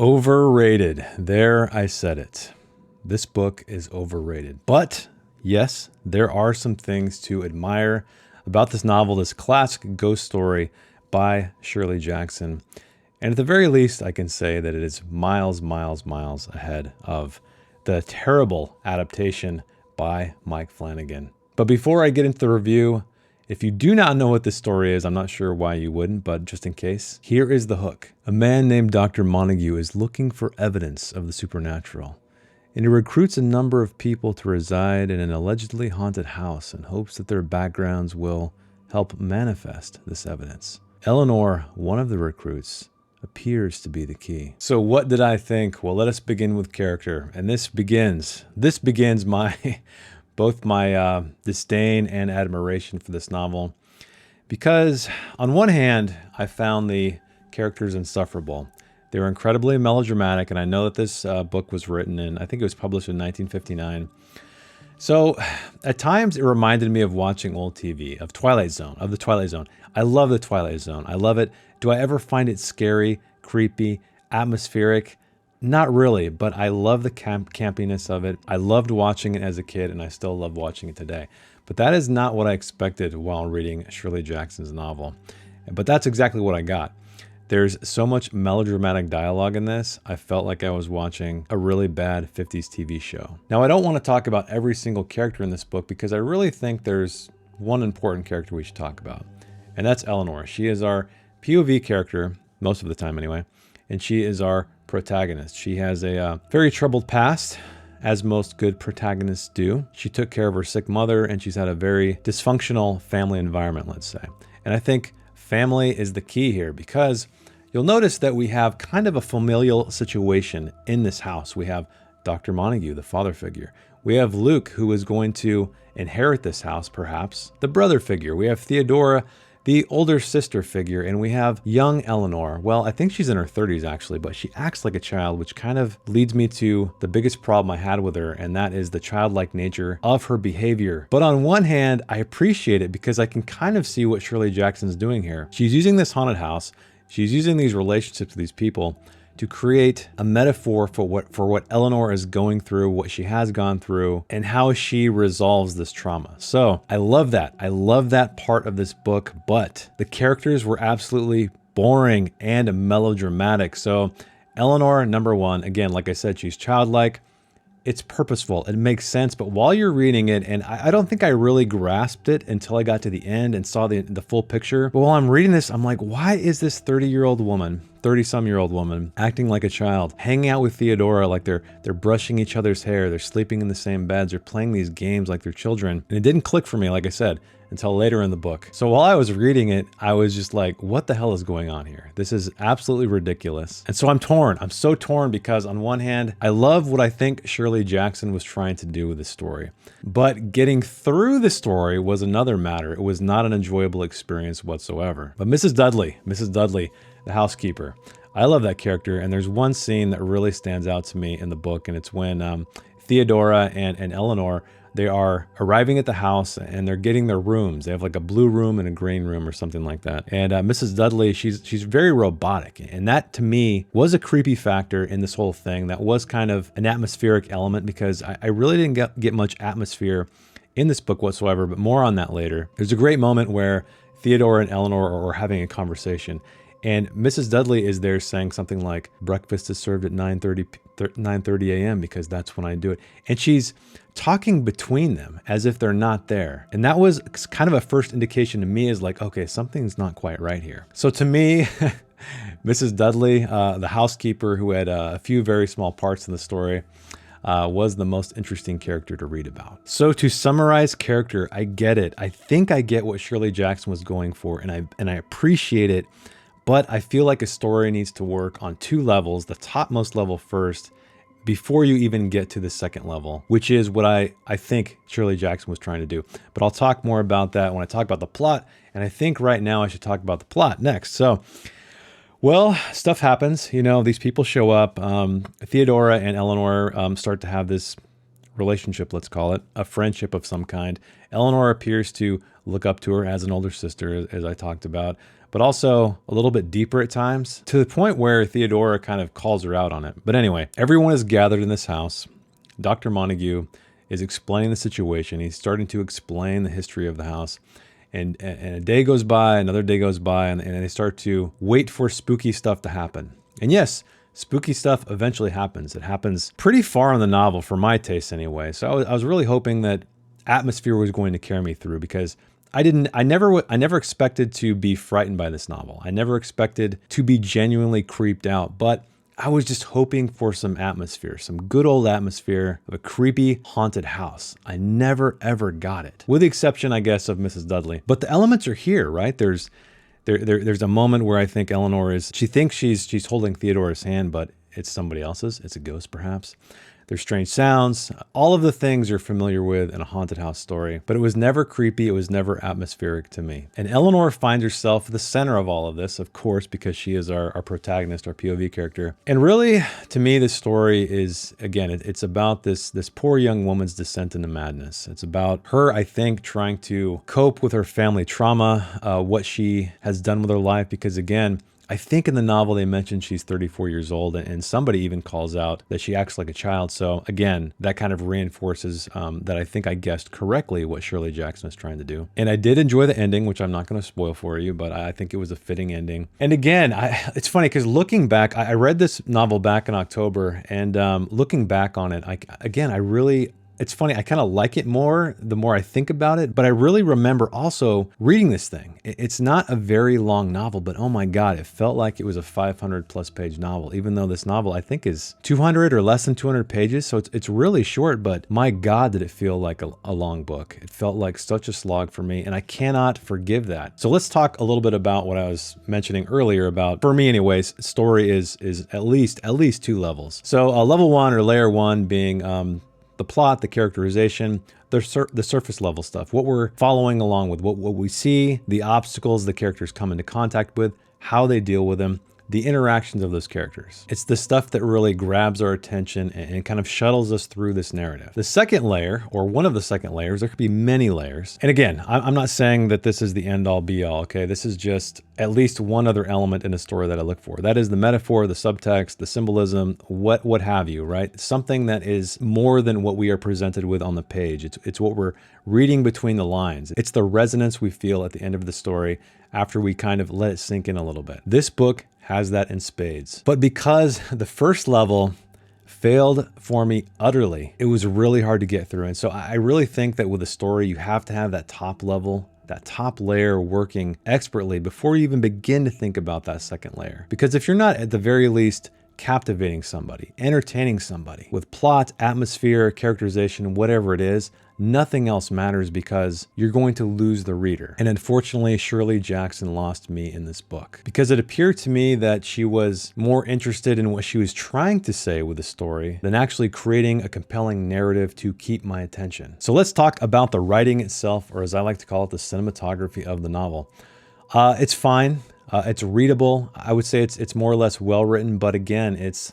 Overrated. There, I said it. This book is overrated. But yes, there are some things to admire about this novel, this classic ghost story by Shirley Jackson. And at the very least, I can say that it is miles, miles, miles ahead of the terrible adaptation by Mike Flanagan. But before I get into the review, if you do not know what this story is, I'm not sure why you wouldn't, but just in case, here is the hook. A man named Dr. Montague is looking for evidence of the supernatural, and he recruits a number of people to reside in an allegedly haunted house in hopes that their backgrounds will help manifest this evidence. Eleanor, one of the recruits, appears to be the key. So what did I think? Well, let us begin with character. And this begins my both my disdain and admiration for this novel, because on one hand, I found the characters insufferable. They were incredibly melodramatic, and I know that this book was written in, I think it was published in 1959. So at times it reminded me of watching old TV, of the Twilight Zone. I love the Twilight Zone. I love it. Do I ever find it scary, creepy, atmospheric? Not really, but I love the campiness of it. I loved watching it as a kid, and I still love watching it today. But that is not what I expected while reading Shirley Jackson's novel. But that's exactly what I got. There's so much melodramatic dialogue in this, I felt like I was watching a really bad 50s TV show. Now, I don't want to talk about every single character in this book because I really think there's one important character we should talk about, and that's Eleanor. She is our POV character, most of the time anyway, and she is our protagonist. She has a very troubled past, as most good protagonists do. She took care of her sick mother, and she's had a very dysfunctional family environment, let's say. And I think family is the key here, because you'll notice that we have kind of a familial situation in this house. We have Dr. Montague, the father figure. We have Luke, who is going to inherit this house, perhaps, the brother figure. We have Theodora, the older sister figure, and we have young Eleanor. Well, I think she's in her 30s actually, but she acts like a child, which kind of leads me to the biggest problem I had with her, and that is the childlike nature of her behavior. But on one hand, I appreciate it because I can kind of see what Shirley Jackson's doing here. She's using this haunted house, she's using these relationships with these people to create a metaphor for what Eleanor is going through, what she has gone through, and how she resolves this trauma. So I love that. I love that part of this book, but the characters were absolutely boring and melodramatic. So Eleanor, number one, again, like I said, she's childlike. It's purposeful. It makes sense. But while you're reading it, and I don't think I really grasped it until I got to the end and saw the full picture. But while I'm reading this, I'm like, why is this 30-some-year-old woman acting like a child, hanging out with Theodora like they're brushing each other's hair, they're sleeping in the same beds, they're playing these games like they're children. And it didn't click for me, like I said, until later in the book. So while I was reading it, I was just like, what the hell is going on here? This is absolutely ridiculous. And so I'm torn. I'm so torn because on one hand, I love what I think Shirley Jackson was trying to do with the story. But getting through the story was another matter. It was not an enjoyable experience whatsoever. But Mrs. Dudley, the housekeeper, I love that character. And there's one scene that really stands out to me in the book, and it's when Theodora and Eleanor, they are arriving at the house and they're getting their rooms. They have like a blue room and a green room or something like that. And Mrs. Dudley, she's very robotic. And that to me was a creepy factor in this whole thing. That was kind of an atmospheric element because I really didn't get much atmosphere in this book whatsoever, but more on that later. There's a great moment where Theodora and Eleanor are having a conversation. And Mrs. Dudley is there saying something like, breakfast is served at 9:30 a.m. because that's when I do it. And she's talking between them as if they're not there. And that was kind of a first indication to me is like, okay, something's not quite right here. So to me, Mrs. Dudley, the housekeeper who had a few very small parts in the story, was the most interesting character to read about. So to summarize character, I get it. I think I get what Shirley Jackson was going for, and I appreciate it. But I feel like a story needs to work on two levels, the topmost level first, before you even get to the second level, which is what I think Shirley Jackson was trying to do. But I'll talk more about that when I talk about the plot, and I think right now I should talk about the plot next. So, well, stuff happens. You know, these people show up. Theodora and Eleanor start to have this relationship, let's call it, a friendship of some kind. Eleanor appears to look up to her as an older sister, as I talked about, but also a little bit deeper at times, to the point where Theodora kind of calls her out on it. But anyway, everyone is gathered in this house. Dr. Montague is explaining the situation. He's starting to explain the history of the house. And a day goes by, another day goes by, and they start to wait for spooky stuff to happen. And yes, spooky stuff eventually happens. It happens pretty far in the novel, for my taste anyway. So I was really hoping that atmosphere was going to carry me through, because I never expected to be frightened by this novel. I never expected to be genuinely creeped out, but I was just hoping for some atmosphere, some good old atmosphere of a creepy, haunted house. I never, ever got it, with the exception, I guess, of Mrs. Dudley. But the elements are here, right? There's a moment where I think Eleanor she thinks she's holding Theodora's hand, but it's somebody else's. It's a ghost, perhaps. There's strange sounds. All of the things you're familiar with in a haunted house story, but it was never creepy. It was never atmospheric to me. And Eleanor finds herself at the center of all of this, of course, because she is our protagonist, our POV character. And really, to me, this story is, again, it's about this poor young woman's descent into madness. It's about her, I think, trying to cope with her family trauma, what she has done with her life, because again, I think in the novel they mentioned she's 34 years old, and somebody even calls out that she acts like a child. So again, that kind of reinforces that I think I guessed correctly what Shirley Jackson is trying to do. And I did enjoy the ending, which I'm not going to spoil for you, but I think it was a fitting ending. And again, it's funny because looking back, I read this novel back in October, and looking back on it, it's funny, I kind of like it more the more I think about it, but I really remember also reading this thing. It's not a very long novel, but oh my God, it felt like it was a 500+ page novel, even though this novel I think is 200 or less than 200 pages. So it's really short, but my God, did it feel like a long book. It felt like such a slog for me, and I cannot forgive that. So let's talk a little bit about what I was mentioning earlier about, for me anyways, story is at least 2 levels. So level 1 or layer 1 being the plot, the characterization, the surface level stuff, what we're following along with, what we see, the obstacles the characters come into contact with, how they deal with them, the interactions of those characters. It's the stuff that really grabs our attention and kind of shuttles us through this narrative. The second layer, or one of the second layers, there could be many layers. And again, I'm not saying that this is the end all be all, okay? This is just at least one other element in a story that I look for. That is the metaphor, the subtext, the symbolism, what have you, right? Something that is more than what we are presented with on the page. It's what we're reading between the lines. It's the resonance we feel at the end of the story after we kind of let it sink in a little bit. This book has that in spades. But because the first level failed for me utterly, it was really hard to get through. And so I really think that with a story, you have to have that top level, that top layer working expertly before you even begin to think about that second layer. Because if you're not at the very least captivating somebody, entertaining somebody with plot, atmosphere, characterization, whatever it is, nothing else matters, because you're going to lose the reader. And unfortunately, Shirley Jackson lost me in this book, because it appeared to me that she was more interested in what she was trying to say with the story than actually creating a compelling narrative to keep my attention. So let's talk about the writing itself, or as I like to call it, the cinematography of the novel. It's fine. It's readable. I would say it's more or less well written, but again, it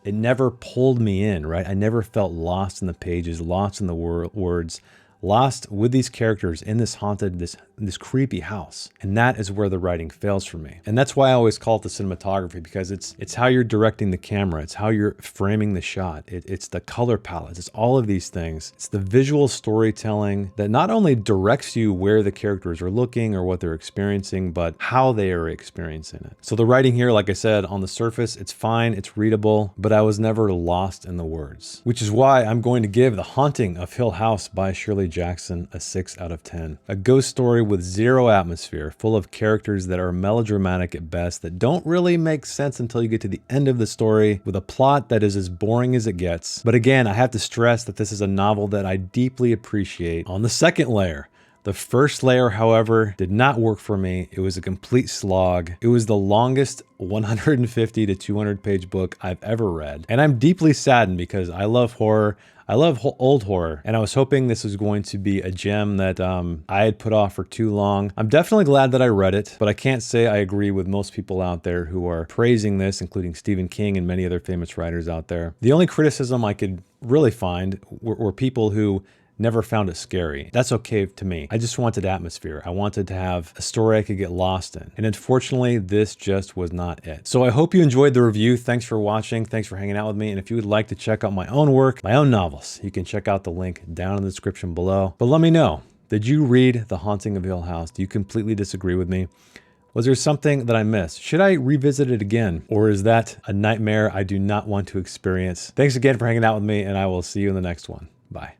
never pulled me in, right? I never felt lost in the pages, lost in the words, lost with these characters in this haunted, this creepy house. And that is where the writing fails for me. And that's why I always call it the cinematography, because it's how you're directing the camera. It's how you're framing the shot. It's the color palettes. It's all of these things. It's the visual storytelling that not only directs you where the characters are looking or what they're experiencing, but how they are experiencing it. So the writing here, like I said, on the surface, it's fine, it's readable, but I was never lost in the words, which is why I'm going to give The Haunting of Hill House by Shirley Jackson a 6 out of 10. A ghost story with zero atmosphere, full of characters that are melodramatic at best, that don't really make sense until you get to the end of the story, with a plot that is as boring as it gets. But again, I have to stress that this is a novel that I deeply appreciate on the second layer. The first layer, however, did not work for me. It was a complete slog. It was the longest 150 to 200 page book I've ever read. And I'm deeply saddened, because I love horror. I love old horror, and I was hoping this was going to be a gem that I had put off for too long. I'm definitely glad that I read it, but I can't say I agree with most people out there who are praising this, including Stephen King and many other famous writers out there. The only criticism I could really find were people who never found it scary. That's okay to me. I just wanted atmosphere. I wanted to have a story I could get lost in. And unfortunately, this just was not it. So I hope you enjoyed the review. Thanks for watching. Thanks for hanging out with me. And if you would like to check out my own work, my own novels, you can check out the link down in the description below. But let me know, did you read The Haunting of Hill House? Do you completely disagree with me? Was there something that I missed? Should I revisit it again? Or is that a nightmare I do not want to experience? Thanks again for hanging out with me, and I will see you in the next one. Bye.